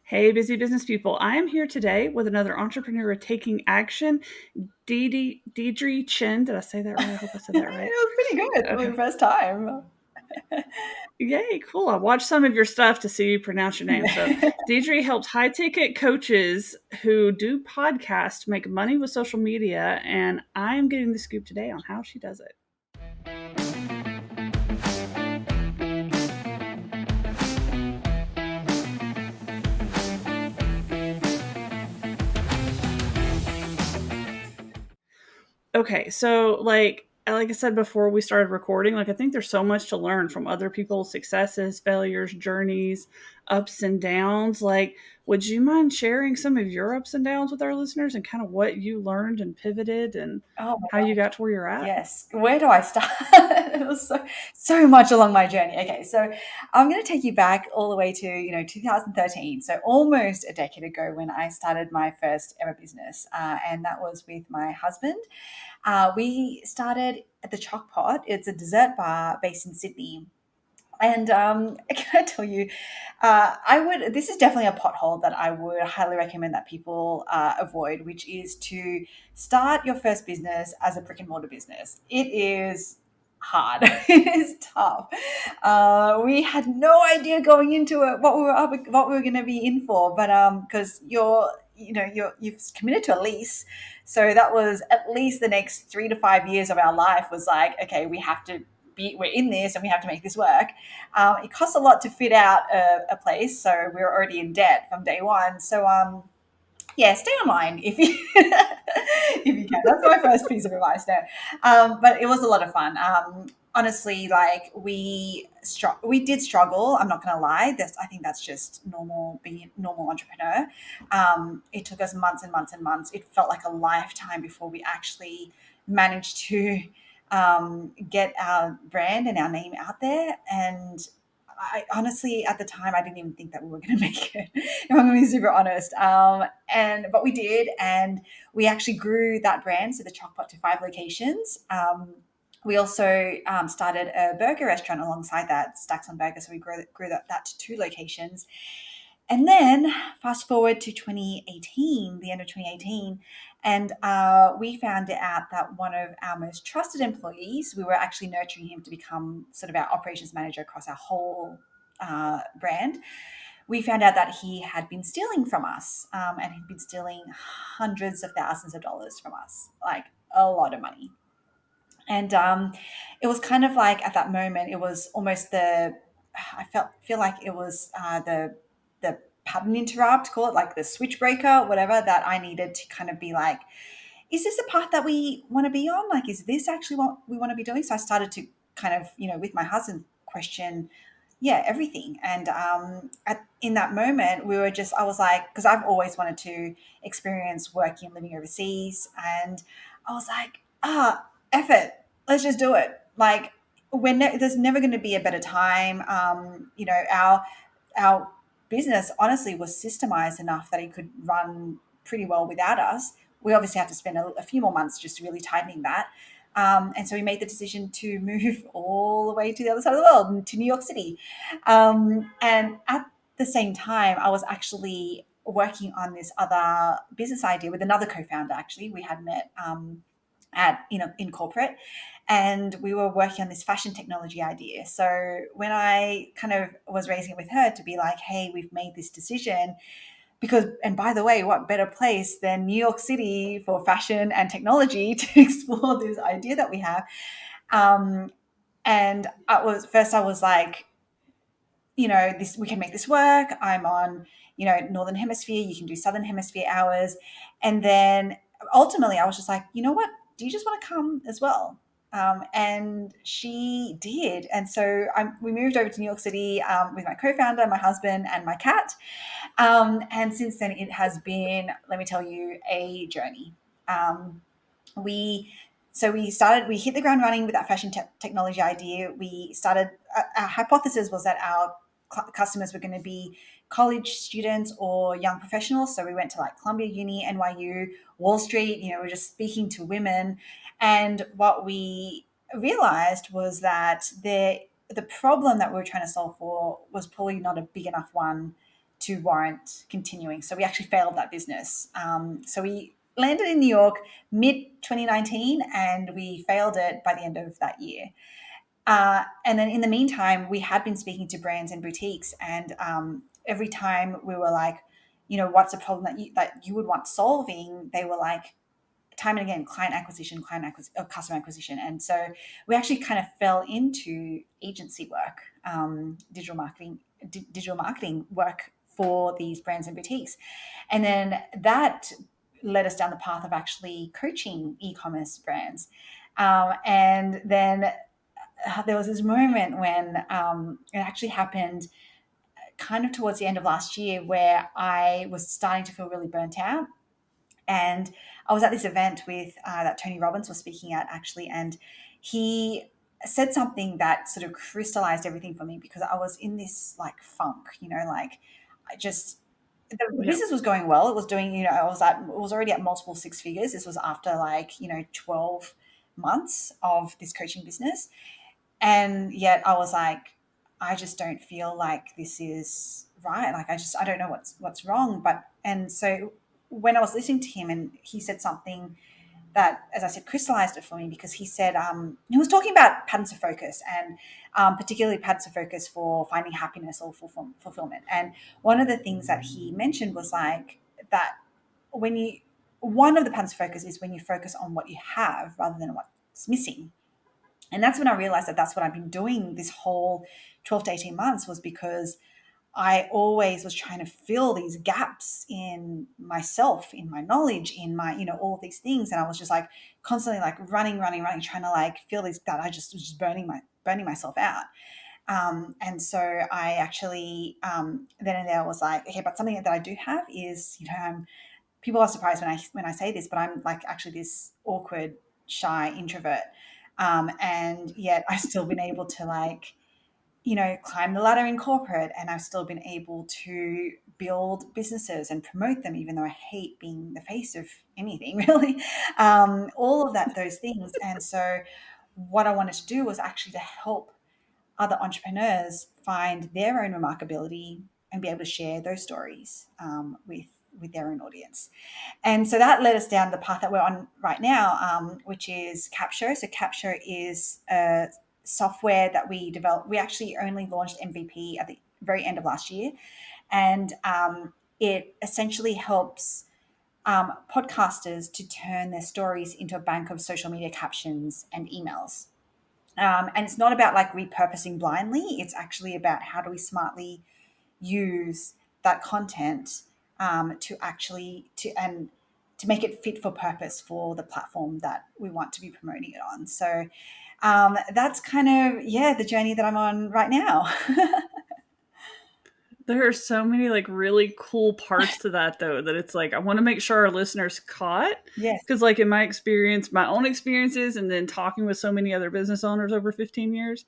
Hey, busy business people. I am here today with another entrepreneur taking action, Deirdre Tshien. Did I say that right? I hope I said that right. It was pretty good for Okay. the first time. Yay, cool. I watched some of your stuff to see you pronounce your name. So, Deirdre helps high ticket coaches who do podcasts make money with social media, and I am getting the scoop today on how she does it. Okay, so like I said before we started recording, I think there's so much to learn from other people's successes, failures, journeys, ups and downs. Would you mind sharing some of your ups and downs with our listeners and kind of what you learned and pivoted and Oh my how you gosh. got to where you're at? Yes. Where do I start? It was so much along my journey. Okay, so I'm going to take you back all the way to 2013. So almost a decade ago when I started my first ever business, and that was with my husband. We started at the Choc Pot. It's a dessert bar based in Sydney. And can I tell you, I would. This is definitely a pothole that I would highly recommend that people avoid, which is to start your first business as a brick and mortar business. It is hard. It is tough. We had no idea going into it what we were going to be in for, but because you've committed to a lease, so that was at least the next 3 to 5 years of our life was like, okay, we're in this and we have to make this work. It costs a lot to fit out a place, so we were already in debt from day one. So yeah, stay online if you if you can. That's my first piece of advice there. But it was a lot of fun. Honestly, like we did struggle. I'm not going to lie. I think that's just normal being a normal entrepreneur. It took us months and months and months. It felt like a lifetime before we actually managed to get our brand and our name out there. And I honestly, at the time, I didn't even think that we were going to make it. If I'm going to be super honest. But we did, and we actually grew that brand, so the Chalkpot, to 5 locations. We also started a burger restaurant alongside that, Stacks on Burger. So we grew that to 2 locations. And then fast forward to 2018, the end of 2018, and we found out that one of our most trusted employees, we were actually nurturing him to become sort of our operations manager across our whole brand. We found out that he had been stealing from us, and he'd been stealing hundreds of thousands of dollars from us, like a lot of money. And it was kind of like at that moment, it was almost feel like it was the pattern interrupt, call it like the switch breaker, whatever, that I needed to kind of be like, is this the path that we want to be on? Like, is this actually what we want to be doing? So I started to kind of, with my husband, question, yeah, everything. And in that moment, I was like, because I've always wanted to experience working and living overseas. And I was like, F it, let's just do it. Like, there's never going to be a better time. Our business honestly was systemized enough that it could run pretty well without us. We obviously have to spend a few more months just really tightening that. And so we made the decision to move all the way to the other side of the world, to New York City. And at the same time, I was actually working on this other business idea with another co-founder. Actually, we had met at in corporate, and we were working on this fashion technology idea. So when I kind of was raising it with her to be like, hey, we've made this decision, because, and by the way, what better place than New York City for fashion and technology to explore this idea that we have. um, and I was like, this, we can make this work. I'm on, northern hemisphere, you can do southern hemisphere hours. And then ultimately I was just like, you know what, do you just want to come as well? And she did. And so we moved over to New York City, with my co-founder, my husband, and my cat. And since then it has been, let me tell you, a journey. um, we we hit the ground running with that fashion technology idea. We started, our hypothesis was that our customers were going to be college students or young professionals. So we went to like Columbia Uni, NYU, Wall Street. We're just speaking to women. And what we realized was that the problem that we were trying to solve for was probably not a big enough one to warrant continuing. So we actually failed that business. So we landed in New York mid 2019 and we failed it by the end of that year. And then in the meantime, we had been speaking to brands and boutiques, and every time we were like, what's a problem that you would want solving? They were like, time and again, customer acquisition. And so we actually kind of fell into agency work, digital marketing work for these brands and boutiques. And then that led us down the path of actually coaching e-commerce brands. And then there was this moment when it actually happened kind of towards the end of last year where I was starting to feel really burnt out. And I was at this event with that Tony Robbins was speaking at actually, and he said something that sort of crystallized everything for me because I was in this like funk, like I just the Yeah. business was going well. It was doing, it was already at multiple six figures. This was after like 12 months of this coaching business, and yet I was like, I just don't feel like this is right. Like I don't know what's wrong. But and so when I was listening to him and he said something that, as I said, crystallized it for me because he said he was talking about patterns of focus and particularly patterns of focus for finding happiness or fulfillment. And one of the things that he mentioned was like that when you one of the patterns of focus is when you focus on what you have rather than what's missing. And that's when I realized that that's what I've been doing this whole 12 to 18 months was because I always was trying to fill these gaps in myself, in my knowledge, in my, all of these things. And I was just like constantly like running, trying to like fill these that I just was just burning myself out. And so I actually then and there was like, okay, but something that I do have is, people are surprised when I say this, but I'm like actually this awkward, shy introvert. And yet I've still been able to like, climb the ladder in corporate, and I've still been able to build businesses and promote them, even though I hate being the face of anything really. All of those things. And so what I wanted to do was actually to help other entrepreneurs find their own remarkability and be able to share those stories with their own audience. And so that led us down the path that we're on right now, which is Capture. So Capture is a software that we developed. We actually only launched MVP at the very end of last year, and it essentially helps podcasters to turn their stories into a bank of social media captions and emails. And it's not about like repurposing blindly. It's actually about how do we smartly use that content to actually to make it fit for purpose for the platform that we want to be promoting it on. So that's kind of the journey that I'm on right now. There are so many like really cool parts to that though that it's like I want to make sure our listeners caught Yes. because like in my experience, my own experiences and then talking with so many other business owners over 15 years,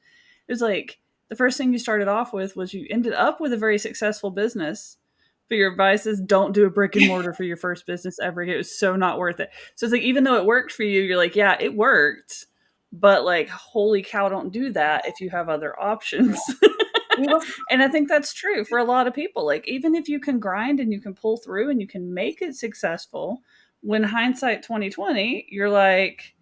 it was like the first thing you started off with was you ended up with a very successful business. But your advice is don't do a brick and mortar for your first business ever. It was so not worth it. So it's like even though it worked for you, you're like, yeah, it worked. But like, holy cow, don't do that if you have other Yeah. options. We will. And I think that's true for a lot of people. Like, even if you can grind and you can pull through and you can make it successful, when hindsight 2020, you're like,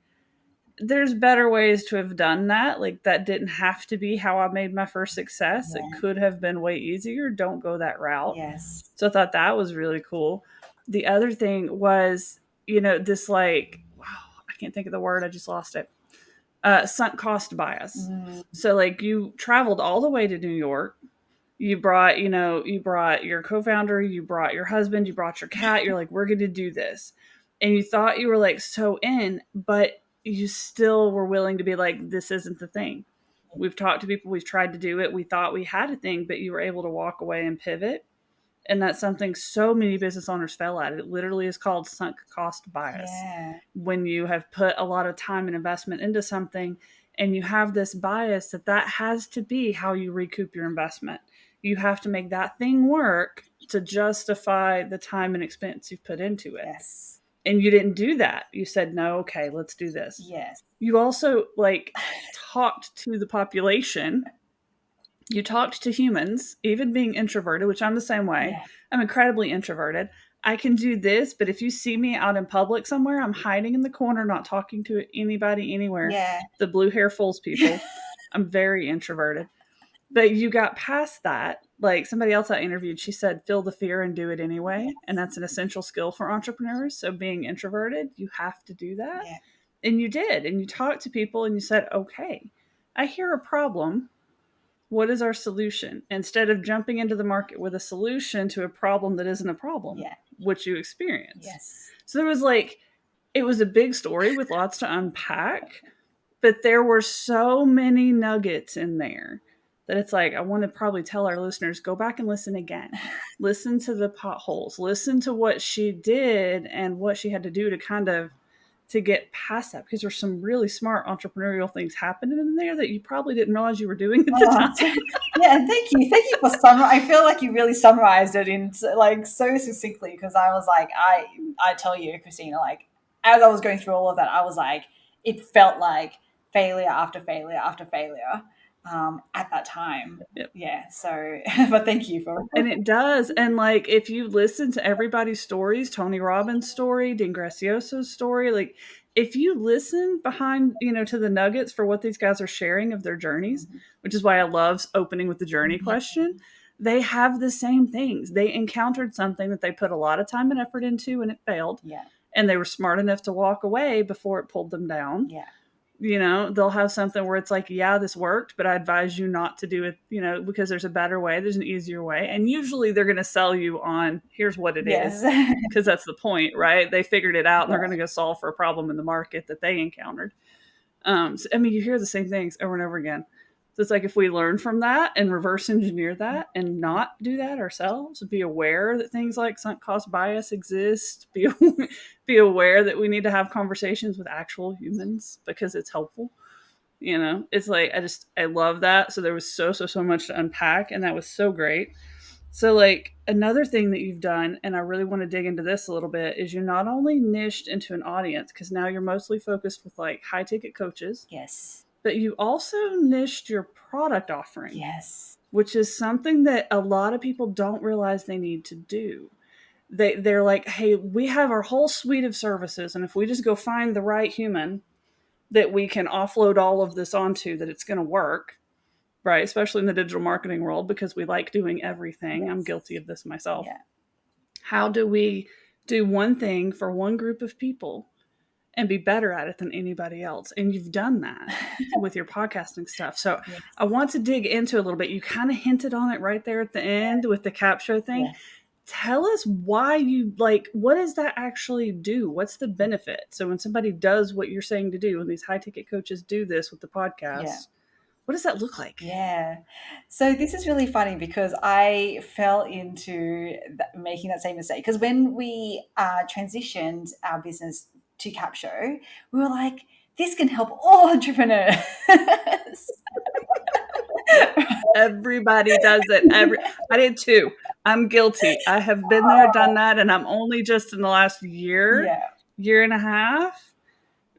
there's better ways to have done that. Like, that didn't have to be how I made my first success. It Yeah. could have been way easier. Don't go that route. Yes. So I thought that was really cool. The other thing was, this like, wow, I can't think of the word. I just lost it. Sunk cost bias. Mm, So, like, you traveled all the way to New York, you brought your co-founder, you brought your husband, you brought your cat, you're like, we're going to do this. And you thought you were like so in, but you still were willing to be like, this isn't the thing. We've talked to people, we've tried to do it, we thought we had a thing, but you were able to walk away and pivot. And that's something so many business owners fell at. It literally is called sunk cost bias. yeah. When you have put a lot of time and investment into something and you have this bias that has to be how you recoup your investment. You have to make that thing work to justify the time and expense you've put into it. Yes. And you didn't do that. You said, no, okay, let's do this. Yes. You also like talked to the population You talked to humans, even being introverted, which I'm the same way. Yeah. I'm incredibly introverted. I can do this, but if you see me out in public somewhere, I'm hiding in the corner, not talking to anybody anywhere. Yeah. The blue hair fools people. I'm very introverted. But you got past that. Like somebody else I interviewed, she said, feel the fear and do it anyway. And that's an essential skill for entrepreneurs. So being introverted, you have to do that. Yeah. And you did. And you talked to people and you said, okay, I hear a problem. What is our solution? Instead of jumping into the market with a solution to a problem that isn't a problem, Yeah. which you experienced. Yes. So there was like, it was a big story with lots to unpack, but there were so many nuggets in there that it's like, I want to probably tell our listeners, go back and listen again. Listen to the potholes, listen to what she did and what she had to do to kind of to get past that, because there's some really smart entrepreneurial things happening in there that you probably didn't realize you were doing at the Oh, time. yeah, and thank you for I feel like you really summarized it in like so succinctly, because I was like, I tell you, Christina, like as I was going through all of that, I was like, it felt like failure after failure after failure at that time. Yep. Yeah. So, but thank you for. And it does. And like if you listen to everybody's stories, Tony Robbins' story, Dean Gracioso's story, like if you listen behind, to the nuggets for what these guys are sharing of their journeys, Mhm. which is why I love opening with the journey Yeah. question, they have the same things. They encountered something that they put a lot of time and effort into and it failed. Yeah. And they were smart enough to walk away before it pulled them down. Yeah. They'll have something where it's like, yeah, this worked, but I advise you not to do it, because there's a better way, there's an easier way. And usually they're going to sell you on here's what it Yes. is, because that's the point, right? They figured it out and they're Yeah. going to go solve for a problem in the market that they encountered. So, I mean, you hear the same things over and over again. So it's like if we learn from that and reverse engineer that and not do that ourselves, be aware that things like sunk cost bias exist, be aware that we need to have conversations with actual humans because it's helpful. It's like I love that. So there was so much to unpack, and that was so great. So like another thing that you've done, and I really want to dig into this a little bit, is you not only niched into an audience because now you're mostly focused with like high ticket coaches, Yes. but you also niched your product offering, Yes. which is something that a lot of people don't realize they need to do. They're like, hey, we have our whole suite of services, and if we just go find the right human that we can offload all of this onto, that it's going to work, right? Especially in the digital marketing world, because we like doing everything. I'm Yes. guilty of this myself. Yeah. How do we do one thing for one group of people and be better at it than anybody else? And you've done that with your podcasting stuff. So Yes. I want to dig into a little bit. You kind of hinted on it right there at the end with the capsho thing. Yeah. Tell us why you like, what does that actually do? What's the benefit? So when somebody does what you're saying to do, when these high ticket coaches do this with the Yeah. podcast, what does that look like? Yeah. So this is really funny because I fell into making that same mistake. Because when we transitioned our business to Capshow, we were like, this can help all entrepreneurs. Everybody does it. I did too. I'm guilty. I have been there, done that, and I'm only just in the last year, Yeah. year and a half,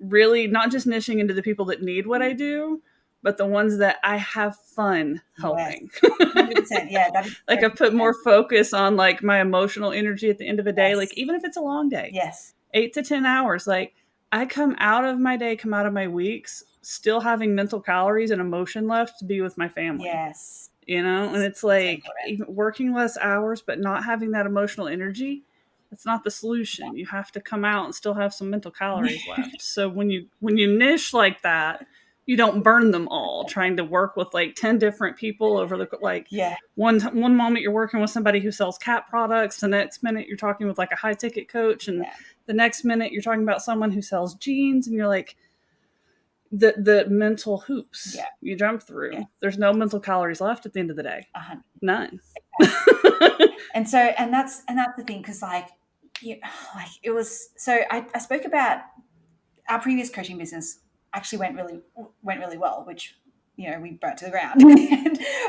really not just niching into the people that need what I do, but the ones that I have fun Yes. helping. 100%. Yeah. That is Like I've put more focus on like my emotional energy at the end of the day. Like yes. even if it's a long day, Yes. 8 to 10 hours, like I come out of my day, come out of my weeks, still having mental calories and emotion left to be with my family. Yes. And it's So like important. even working less hours but not having that emotional energy, that's not the solution. Yeah. You have to come out and still have some mental calories left. So when you niche like that, you don't burn them all trying to work with like 10 different people over the like Yeah. one moment you're working with somebody who sells cat products, the next minute you're talking with like a high ticket coach, and Yeah. the next minute you're talking about someone who sells jeans, and you're like, the mental hoops Yeah. you jump through. Yeah. There's no mental calories left at the end of the day. 100. None. And so, and that's the thing, because like it was, so I spoke about our previous coaching business actually went really well, which we burnt to the ground.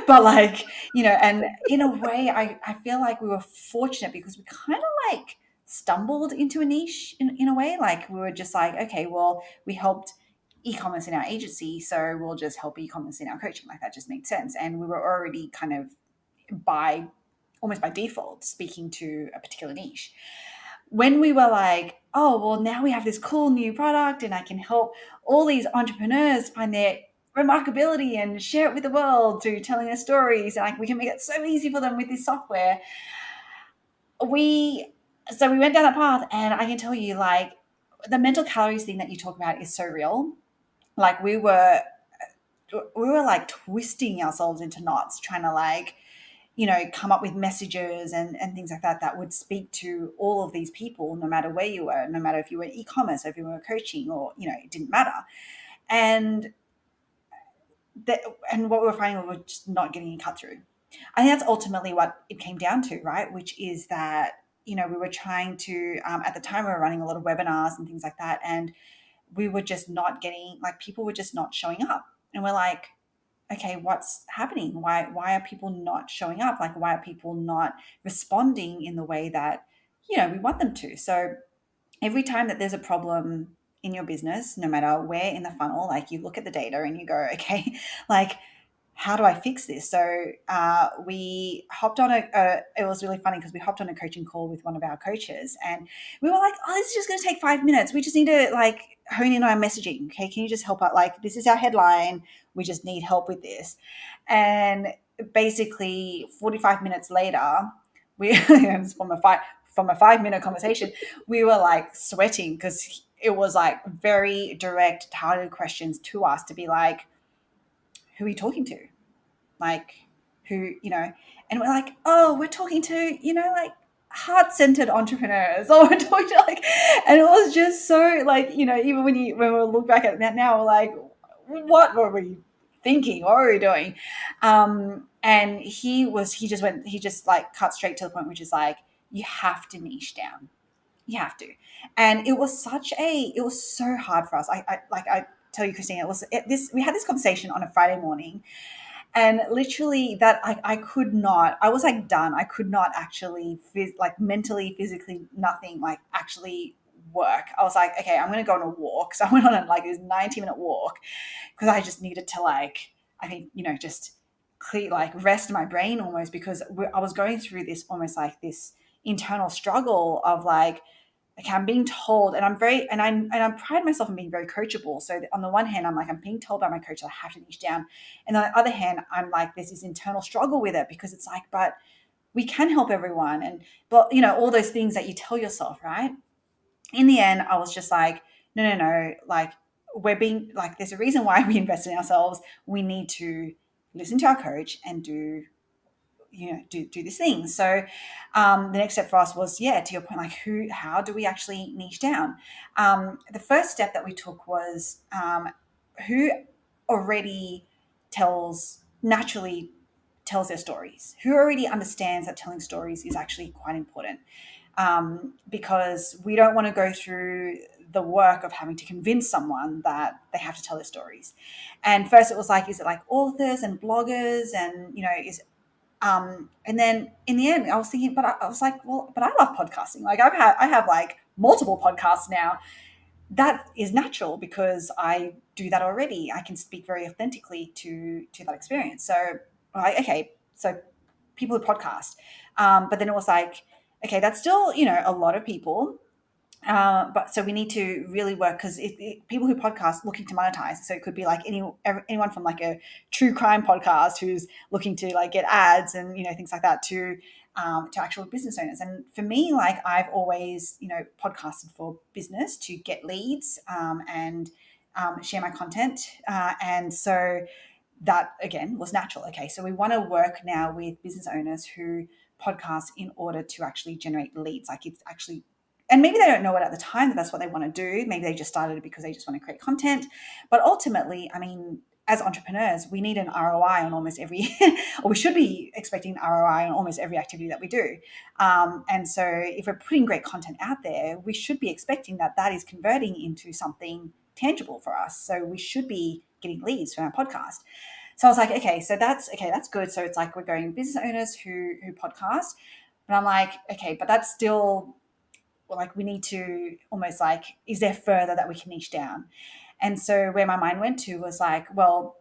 But like, and in a way I feel like we were fortunate because we kind of like stumbled into a niche in a way. Like we were just like, okay, well, we helped e-commerce in our agency, so we'll just help e-commerce in our coaching. Like that just made sense. And we were already kind of by almost by default speaking to a particular niche. When we were like, oh, well, now we have this cool new product and I can help all these entrepreneurs find their remarkability and share it with the world through telling their stories. And like we can make it so easy for them with this software. We so we went down that path, and I can tell you, like, the mental calories thing that you talk about is so real. Like we were like twisting ourselves into knots trying to like come up with messages and things like that that would speak to all of these people, no matter where you were, no matter if you were e-commerce or if you were coaching, or it didn't matter. And that, and what we were finding, we were just not getting cut through. I think that's ultimately what it came down to, right? Which is that we were trying to at the time we were running a lot of webinars and things like that, and we were just not getting, like, people were just not showing up, and we're like, okay, what's happening? Why are people not showing up? Like, why are people not responding in the way that we want them to? So every time that there's a problem in your business, no matter where in the funnel, like, you look at the data and you go, okay, like, how do I fix this? So we hopped on it was really funny because we hopped on a coaching call with one of our coaches, and we were like, oh, this is just going to take 5 minutes. We just need to like hone in on our messaging. Okay. Can you just help out? Like, this is our headline. We just need help with this. And basically 45 minutes later, we from a 5 minute conversation, we were like sweating because it was like very direct, targeted questions to us to be like, who are you talking to? Like, who, and we're like, oh, we're talking to, like, heart-centered entrepreneurs, or we're talking to, like, and it was just so, like, even when we look back at that now, we're like, what were we thinking? What were we doing? And he just like cut straight to the point, which is like, you have to niche down. You have to. And it was so hard for us. I tell you, Christina, we had this conversation on a Friday morning, and literally that I could not, I was like done. I could not actually like mentally, physically, nothing like actually work. I was like, okay, I'm going to go on a walk. So I went on like this 90-minute walk because I just needed to, like, I think, just clear, like, rest my brain almost, because I was going through this almost like this internal struggle of like, okay, I'm being told, and I pride myself on being very coachable. So on the one hand, I'm like, I'm being told by my coach that I have to niche down, and on the other hand, I'm like, there's this internal struggle with it because it's like, but we can help everyone, and but all those things that you tell yourself, right? In the end, I was just like, no, no, no, like, we're being like, there's a reason why we invest in ourselves. We need to listen to our coach and do this thing. So the next step for us was, yeah, to your point, like, how do we actually niche down? The first step that we took was who already naturally tells their stories, who already understands that telling stories is actually quite important, because we don't want to go through the work of having to convince someone that they have to tell their stories. And first it was like, is it like authors and bloggers, and and then in the end, I was thinking, but I was like, well, but I love podcasting. Like, I have like multiple podcasts now. That is natural because I do that already. I can speak very authentically to that experience. So, like, okay, so people who podcast, but then it was like, okay, that's still a lot of people, but so we need to really work, because people who podcast looking to monetize. So it could be like anyone from like a true crime podcast who's looking to like get ads and things like that, to actual business owners. And for me, like, I've always podcasted for business to get leads, and share my content, and so that again was natural. Okay, so we want to work now with business owners who podcast in order to actually generate leads. Like, it's actually, and maybe they don't know it at the time that that's what they want to do. Maybe they just started it because they just want to create content. But ultimately, I mean, as entrepreneurs, we need an ROI on almost every, or we should be expecting an ROI on almost every activity that we do. And so if we're putting great content out there, we should be expecting that that is converting into something tangible for us. So we should be getting leads from our podcast. So I was like, okay, so that's okay, that's good. So it's like we're going business owners who podcast, but I'm like, okay, but that's still, well, like, we need to almost like, is there further that we can niche down? And so where my mind went to was like, well,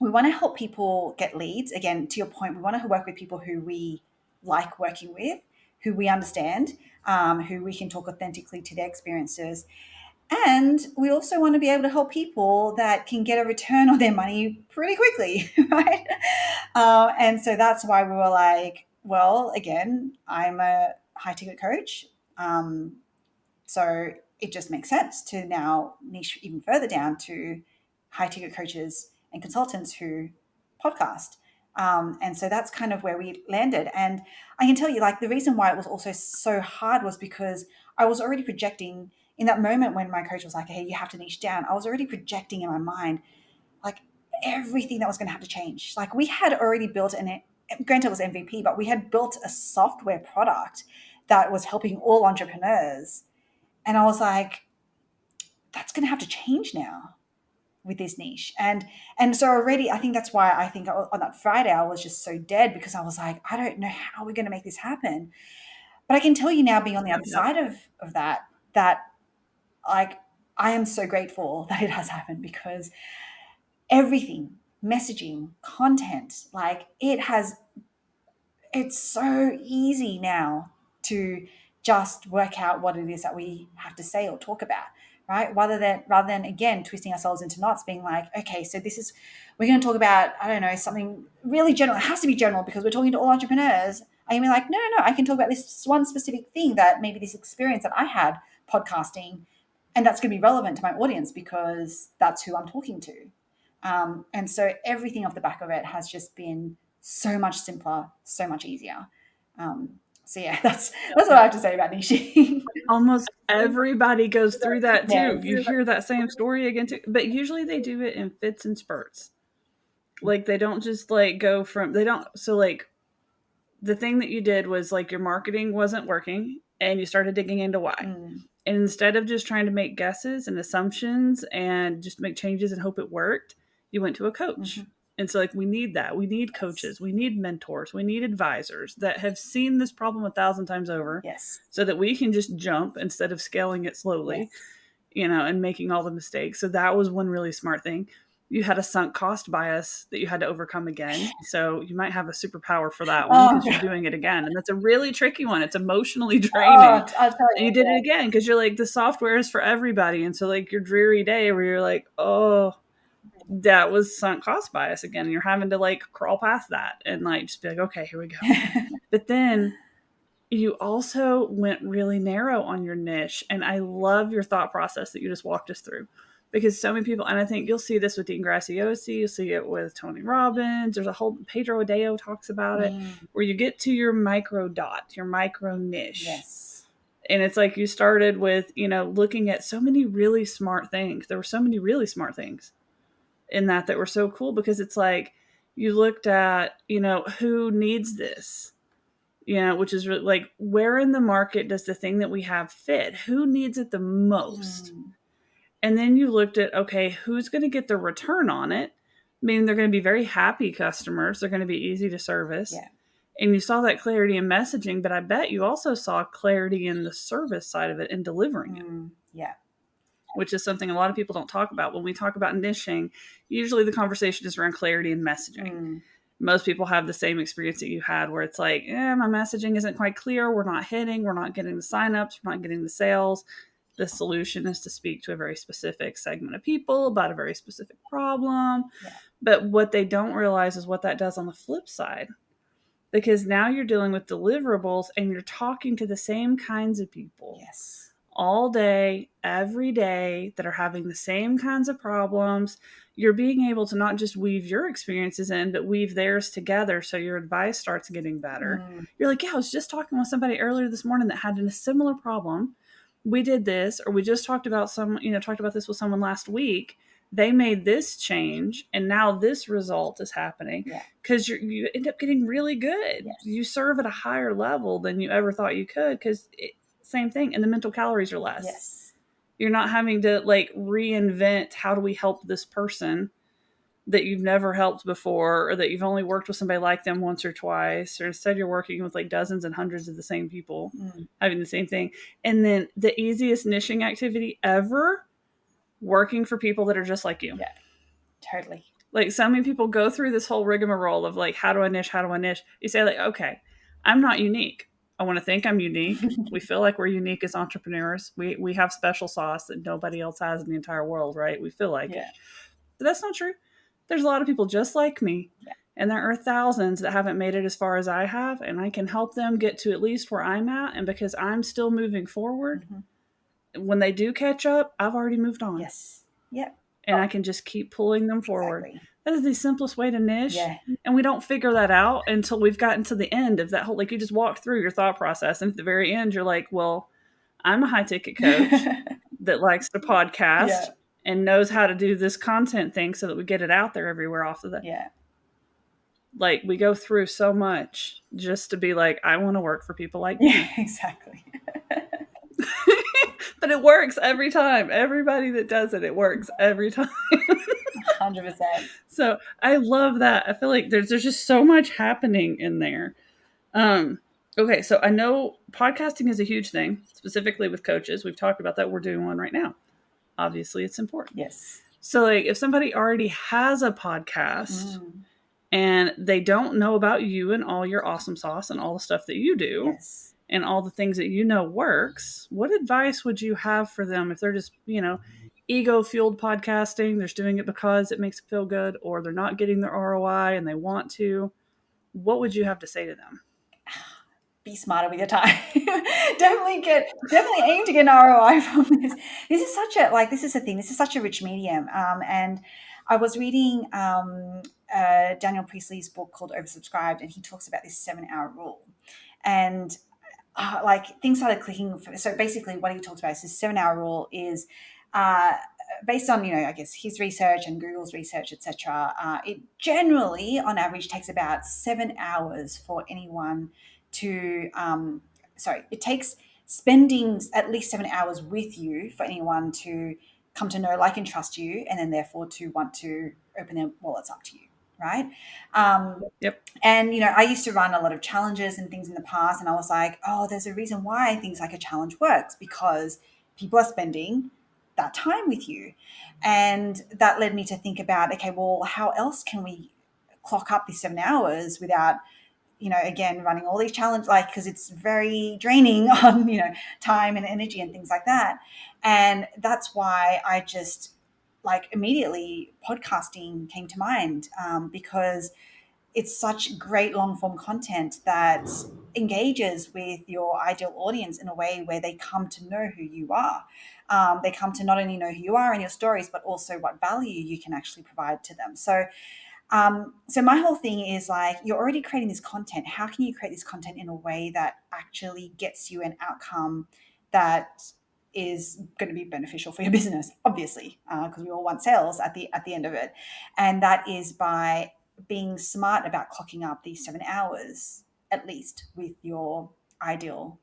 we want to help people get leads. Again, to your point, we want to work with people who we like working with, who we understand, who we can talk authentically to their experiences. And we also want to be able to help people that can get a return on their money pretty quickly, right? And so that's why we were like, well, again, I'm a high ticket coach. So it just makes sense to now niche even further down to high ticket coaches and consultants who podcast. And so that's kind of where we landed. And I can tell you, like, the reason why it was also so hard was because I was already projecting in that moment when my coach was like, hey, you have to niche down. I was already projecting in my mind, like, everything that was going to have to change. Like, we had already built granted it was MVP, but we had built a software product that was helping all entrepreneurs. And I was like, that's going to have to change now with this niche. And so already, I think that's why I think on that Friday, I was just so dead, because I was like, I don't know how we're going to make this happen. But I can tell you now, being on the other Yep. side of that, that like, I am so grateful that it has happened, because everything, messaging, content, like, it's so easy now to just work out what it is that we have to say or talk about, right? Rather than again twisting ourselves into knots, being like, okay, so this is, we're going to talk about, I don't know, something really general. It has to be general because we're talking to all entrepreneurs. I can be like, no, no, no, I can talk about this one specific thing, that maybe this experience that I had podcasting, and that's going to be relevant to my audience because that's who I'm talking to. And so everything off the back of it has just been so much simpler, so much easier. So yeah, that's what I have to say about niching. Almost everybody goes through that too. Yes. You hear that same story again too, but usually they do it in fits and spurts. Like they don't just like go from they don't so like the thing that you did was like your marketing wasn't working and you started digging into why. Mm, And instead of just trying to make guesses and assumptions and just make changes and hope it worked, you went to a coach. mm-hmm. And so, like, we need that. We need Yes. coaches. We need mentors. We need advisors that have seen this problem 1,000 times over Yes. so that we can just jump instead of scaling it slowly, Yes. and making all the mistakes. So, that was one really smart thing. You had a sunk cost bias that you had to overcome again. So, you might have a superpower for that one Oh, because you're doing it again. And that's a really tricky one. It's emotionally oh, draining. I'll tell And you you. did it Yeah. again because you're like, the software is for everybody. And so, like, your dreary day where you're like, oh, that was sunk cost bias again. And you're having to like crawl past that and like just be like, okay, here we go. But then you also went really narrow on your niche. And I love your thought process that you just walked us through because so many people, and I think you'll see this with Dean Graciosi, you'll see it with Tony Robbins. There's a whole Pedro Adeo talks about it Mm, where you get to your micro dot, your micro niche. yes. And it's like you started with, looking at so many really smart things. There were so many really smart things in that were so cool because it's like you looked at, who needs this, which is really like where in the market does the thing that we have fit? Who needs it the most? Mm, And then you looked at, okay, who's going to get the return on it? Meaning they're going to be very happy customers. They're going to be easy to service. yeah. And you saw that clarity in messaging, but I bet you also saw clarity in the service side of it and delivering it, Yeah. which is something a lot of people don't talk about. When we talk about niching, usually the conversation is around clarity and messaging. Mm, Most people have the same experience that you had where it's like, my messaging isn't quite clear. We're not hitting, we're not getting the signups, we're not getting the sales. The solution is to speak to a very specific segment of people about a very specific problem. yeah. But what they don't realize is what that does on the flip side. Because now you're dealing with deliverables and you're talking to the same kinds of people Yes. all day, every day that are having the same kinds of problems. You're being able to not just weave your experiences in, but weave theirs together so your advice starts getting better. Mm, You're like, yeah, I was just talking with somebody earlier this morning that had a similar problem. We did this, or we just talked about talked about this with someone last week. They made this change, and now this result is happening yeah. because you end up getting really good. Yes. You serve at a higher level than you ever thought you could because same thing, and the mental calories are less. Yes. You're not having to like reinvent how do we help this person that you've never helped before or that you've only worked with somebody like them once or twice, or instead you're working with like dozens and hundreds of the same people Mm, having the same thing. And then the easiest niching activity ever, working for people that are just like you. Yeah, totally. Like so many people go through this whole rigmarole of like, how do I niche? How do I niche? You say like, okay, I'm not unique. I want to think I'm unique. We feel like we're unique as entrepreneurs. We have special sauce that nobody else has in the entire world, right? We feel like it. Yeah, But that's not true. There's a lot of people just like me. yeah. And there are thousands that haven't made it as far as I have, and I can help them get to at least where I'm at. And because I'm still moving forward, Hmm. when they do catch up, I've already moved on. Yes. Yep. And I can just keep pulling them forward. Exactly. That is the simplest way to niche. Yeah. And we don't figure that out until we've gotten to the end of that whole, like you just walk through your thought process. And at the very end, you're like, well, I'm a high ticket coach that likes to Yeah. podcast and knows how to do this content thing so that we get it out there everywhere off of that. Yeah. Like we go through so much just to be like, I want to work for people like Yeah, me. exactly. But it works every time. Everybody that does it, it works every time. 100%. So I love that. I feel like there's just so much happening in there. Okay, so I know podcasting is a huge thing, specifically with coaches. We've talked about that. We're doing one right now. Obviously, it's important. Yes. So, like, if somebody already has a podcast Mm. and they don't know about you and all your awesome sauce and all the stuff that you do Yes. and all the things that you know works, what advice would you have for them if they're just, ego fueled podcasting? They're just doing it because it makes them feel good, or they're not getting their ROI and they want to. What would you have to say to them? Be smarter with your time. Definitely aim to get an ROI from this. This is such a like this is the thing. This is such a rich medium. And I was reading Daniel Priestley's book called Oversubscribed, and he talks about this 7 hour rule. And like things started clicking. So basically, what he talks about is this 7 hour rule is uh, based on I guess his research and Google's research, etc. It generally, on average, takes about 7 hours for anyone to. Sorry, it takes spending at least 7 hours with you for anyone to come to know, like, and trust you, and then therefore to want to open their wallets up to you, right? Um, Yep. and I used to run a lot of challenges and things in the past, and I was like, oh, there's a reason why things like a challenge works, because people are spending that time with you. And that led me to think about, okay, well, how else can we clock up these 7 hours without again, running all these challenges, like, because it's very draining on time and energy and things like that. And that's why I just, like, immediately podcasting came to mind, because it's such great long form content that engages with your ideal audience in a way where they come to know who you are. They come to not only know who you are and your stories, but also what value you can actually provide to them. So my whole thing is, like, you're already creating this content. How can you create this content in a way that actually gets you an outcome that is going to be beneficial for your business? Obviously, because we all want sales at the end of it, and that is by being smart about clocking up these 7 hours at least with your ideal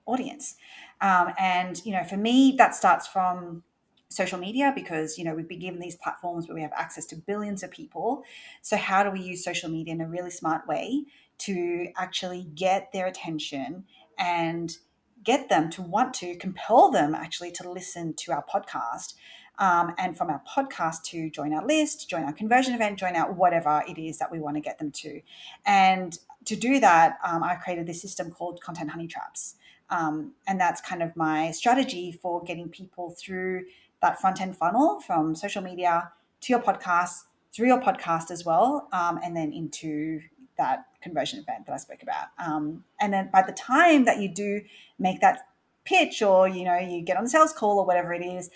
audience. And for me, that starts from social media, because we've been given these platforms where we have access to billions of people. So how do we use social media in a really smart way to actually get their attention and get them to want to compel them actually to listen to our podcast, and from our podcast to join our list, join our conversion event, join our whatever it is that we want to get them to. And to do that, I've created this system called content honey traps. And that's kind of my strategy for getting people through that front end funnel from social media to your podcast, through your podcast as well, and then into that conversion event that I spoke about. And then by the time that you do make that pitch, or you get on a sales call or whatever it is,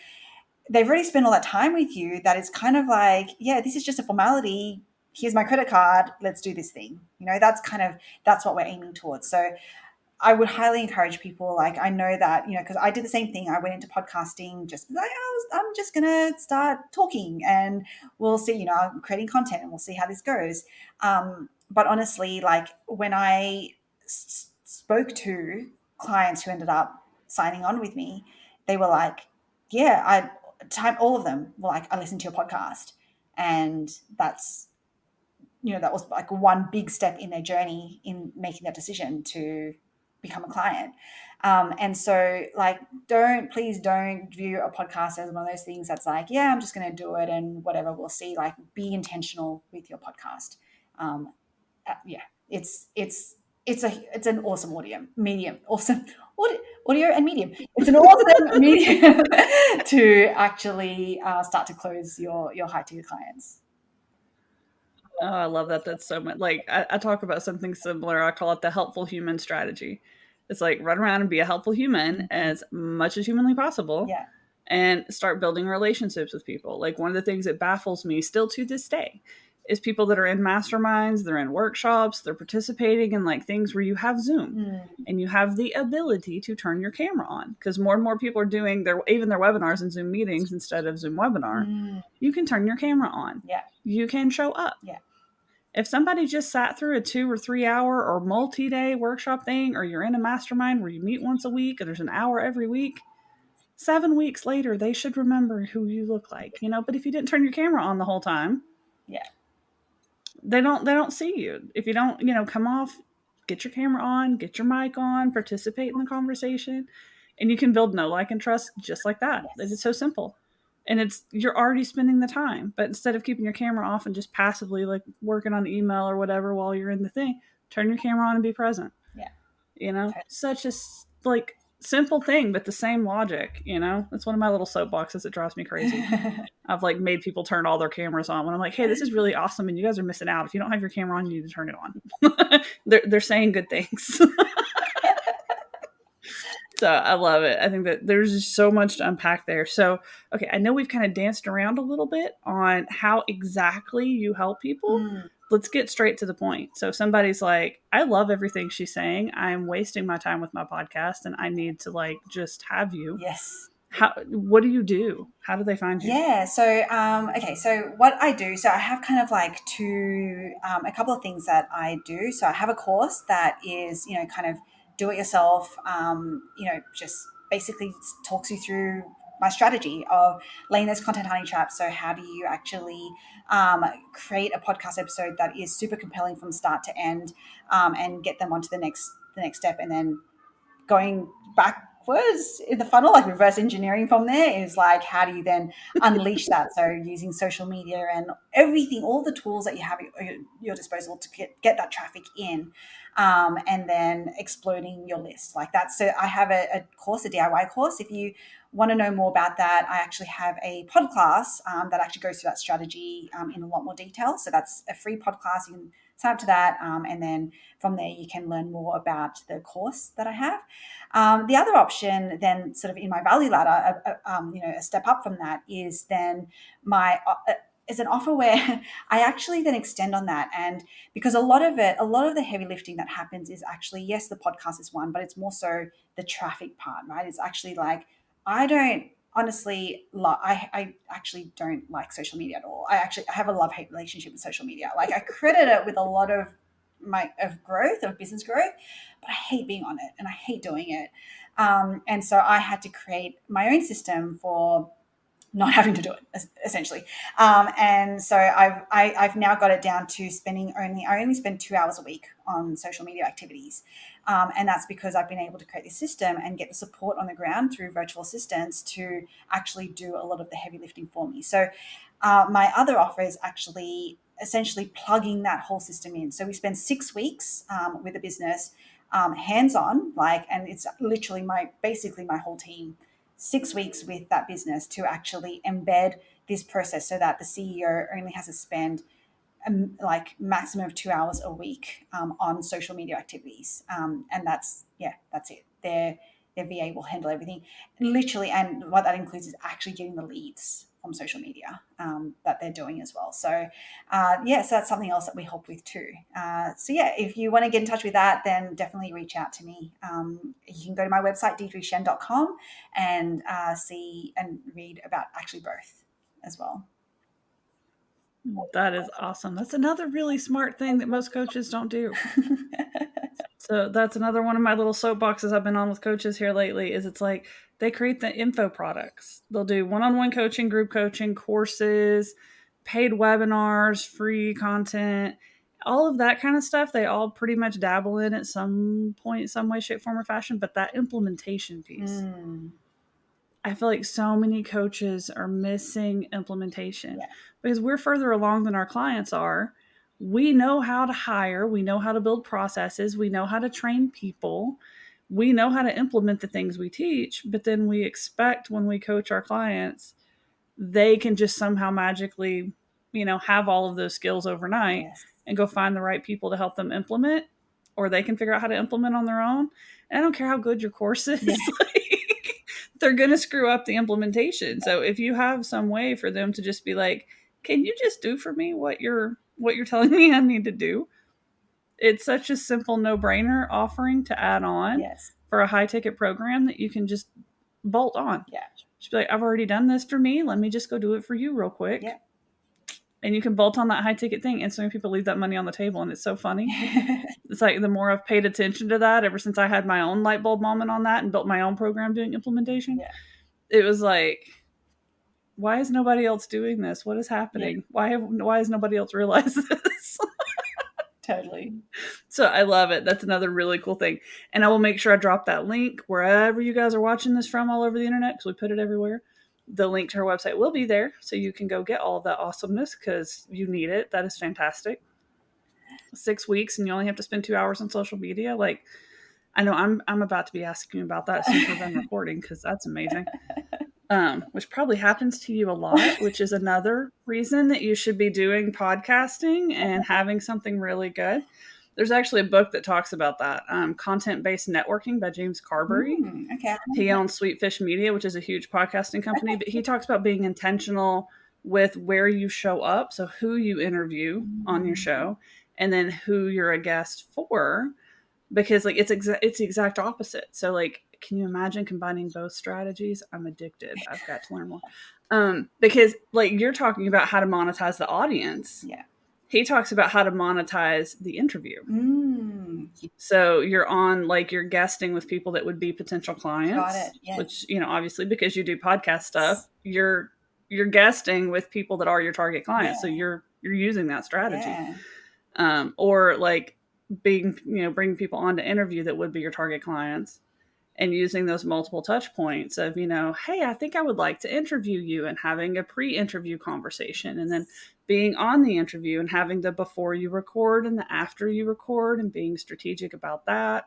they've already spent all that time with you, that it's kind of like, yeah, this is just a formality. Here's my credit card. Let's do this thing. That's what we're aiming towards. So I would highly encourage people. Like, I know that, because I did the same thing. I went into podcasting just like, I'm just going to start talking, and we'll see, I'm creating content and we'll see how this goes. But honestly, like, when I spoke to clients who ended up signing on with me, they were like, yeah, all of them were like, I listened to your podcast. And that was like one big step in their journey in making that decision to become a client. And so, like, please don't view a podcast as one of those things that's like, yeah, I'm just going to do it and whatever, we'll see. Like, be intentional with your podcast. Um, yeah, it's an awesome audio medium, awesome audio and medium. It's an awesome medium to actually start to close your high ticket clients. Oh, I love that. That's so much. Like I talk about something similar. I call it the helpful human strategy. It's like run around and be a helpful human Mhm. as much as humanly possible, Yeah. and start building relationships with people. Like one of the things that baffles me still to this day is people that are in masterminds, they're in workshops, they're participating in like things where you have Zoom Mm, and you have the ability to turn your camera on, because more and more people are doing their webinars and Zoom meetings instead of Zoom webinar. mm, You can turn your camera on. yeah. You can show up. Yeah. If somebody just sat through a 2 or 3 hour or multi day workshop thing, or you're in a mastermind where you meet once a week and there's an hour every week, 7 weeks later, they should remember who you look like, you know. But if you didn't turn your camera on the whole time, Yeah. they don't see you. If you don't, come off, get your camera on, get your mic on, participate in the conversation, and you can build know, like, and trust just like that. Yes. It's so simple. And you're already spending the time. But instead of keeping your camera off and just passively like working on email or whatever while you're in the thing, turn your camera on and be present. Yeah. Such a like simple thing, but the same logic. That's one of my little soapboxes that drives me crazy. Totally. I've like made people turn all their cameras on when I'm like, hey, this is really awesome and you guys are missing out. If you don't have your camera on, you need to turn it on. they're saying good things. So I love it. I think that there's just so much to unpack there. So, okay, I know we've kind of danced around a little bit on how exactly you help people. Mm, Let's get straight to the point. So, if somebody's like, I love everything she's saying, I'm wasting my time with my podcast and I need to like just have you. yes. What do you do? How do they find you? Yeah. So, okay. So, what I do, so I have kind of like a couple of things that I do. So, I have a course that is, kind of do it yourself, just basically talks you through my strategy of laying those content honey traps. So, how do you actually create a podcast episode that is super compelling from start to end, and get them onto the next step, and then going backwards in the funnel, like reverse engineering from there, is like, how do you then unleash that? So using social media and everything, all the tools that you have at your disposal to get that traffic in, and then exploding your list like that. So I have a course, a DIY course. If you want to know more about that, I actually have a podcast that actually goes through that strategy in a lot more detail. So that's a free podcast. You can sign up to that, and then from there you can learn more about the course that I have. The other option, then, sort of in my value ladder, a step up from that, is then my is an offer where I actually then extend on that. And because a lot of the heavy lifting that happens is actually, yes, the podcast is one, but it's more so the traffic part, right? It's actually like, I don't honestly I actually don't like social media at all. I have a love hate relationship with social media. Like, I credit it with a lot of my of business growth, but I hate being on it and I hate doing it. And so I had to create my own system for not having to do it, essentially. And so I've now got it down to I only spend 2 hours a week on social media activities. And that's because I've been able to create this system and get the support on the ground through virtual assistants to actually do a lot of the heavy lifting for me. So my other offer is actually essentially plugging that whole system in. So we spend 6 weeks with a business, hands on, like, and it's literally basically my whole team, 6 weeks with that business to actually embed this process so that the CEO only has to spend like maximum of 2 hours a week on social media activities. And that's it. Their VA will handle everything, literally. And what that includes is actually getting the leads from social media that they're doing as well. So, so that's something else that we help with too. So yeah, if you want to get in touch with that, then definitely reach out to me. You can go to my website, deirdretshien.com, and see and read about actually both as well. That is awesome. That's another really smart thing that most coaches don't do. So that's another one of my little soapboxes I've been on with coaches here lately, is it's like they create the info products. They'll do one-on-one coaching, group coaching, courses, paid webinars, free content, All of that kind of stuff, they all pretty much dabble in at some point, some way, shape, form, or fashion. But that implementation piece, Mm, I feel like so many coaches are missing implementation yeah. because we're further along than our clients are. We know how to hire, we know how to build processes, we know how to train people, we know how to implement the things we teach, but then we expect when we coach our clients, they can just somehow magically, have all of those skills overnight Yes. and go find the right people to help them implement, or they can figure out how to implement on their own. And I don't care how good your course Yeah. is, like, they're going to screw up the implementation. So if you have some way for them to just be like, can you just do for me what you're telling me I need to do? It's such a simple no-brainer offering to add on Yes. for a high ticket program that you can just bolt on. Yeah. Just be like, I've already done this for me. Let me just go do it for you real quick. Yeah. And you can bolt on that high ticket thing. And so many people leave that money on the table. And it's so funny. It's like the more I've paid attention to that, ever since I had my own light bulb moment on that and built my own program doing implementation, Yeah. it was like, why is nobody else doing this? What is Yeah. happening? Why has nobody else realized this? Totally. So I love it. That's another really cool thing. And I will make sure I drop that link wherever you guys are watching this from all over the internet because we put it everywhere. The link to her website will be there so you can go get all of that awesomeness because you need it. That is fantastic. 6 weeks and you only have to spend 2 hours on social media. Like, I know I'm about to be asking you about that as soon as we're done recording because that's amazing. Which probably happens to you a lot, which is another reason that you should be doing podcasting and having something really good. There's actually a book that talks about that, Content Based Networking by James Carberry. Okay. He owns Sweetfish Media, which is a huge podcasting company, but he talks about being intentional with where you show up. So, who you interview on your Mm, show, and then who you're a guest for, because like it's the exact opposite. So like, can you imagine combining both strategies? I'm addicted. I've got to learn more. Because like you're talking about how to monetize the audience. yeah. He talks about how to monetize the interview. Mm, So you're on, like, you're guesting with people that would be potential got clients, it. Yes. which, obviously because you do podcast stuff, you're guesting with people that are your target clients. So Yeah. you're using that strategy. Yeah. Or like being, bringing people on to interview that would be your target clients and using those multiple touch points of, hey, I think I would like to interview you and having a pre-interview conversation and then being on the interview and having the before you record and the after you record and being strategic about that.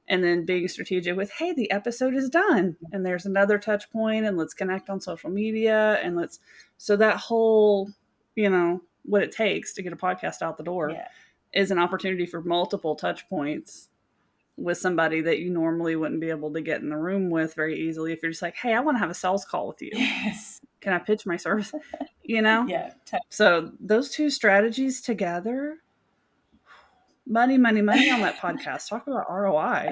And then being strategic with, hey, the episode is done and there's another touch point and let's connect on social media and so that whole, what it takes to get a podcast out the door Yeah. is an opportunity for multiple touch points with somebody that you normally wouldn't be able to get in the room with very easily if you're just like, hey, I want to have a sales call with you. Yes. Can I pitch my service? You know? Yeah. So those two strategies together, money, money, money on that podcast. Talk about ROI.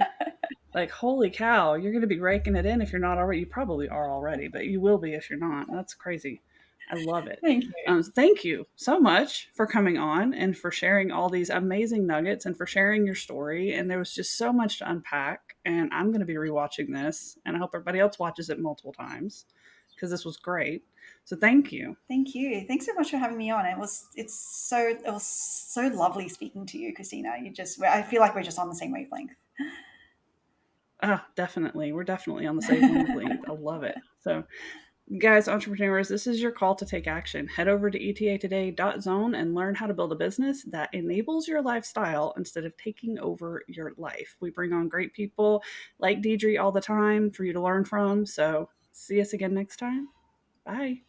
Like, holy cow, you're going to be raking it in if you're not already. You probably are already, but you will be if you're not. That's crazy. I love it. Thank you. Thank you so much for coming on and for sharing all these amazing nuggets and for sharing your story. And there was just so much to unpack. And I'm going to be rewatching this, and I hope everybody else watches it multiple times because this was great. So thank you. Thank you. Thanks so much for having me on. It was so lovely speaking to you, Christina. I feel like we're just on the same wavelength. Oh, definitely. We're definitely on the same wavelength. I love it. So, guys, entrepreneurs, this is your call to take action. Head over to etatoday.zone and learn how to build a business that enables your lifestyle instead of taking over your life. We bring on great people like Deirdre all the time for you to learn from. So, see us again next time. Bye.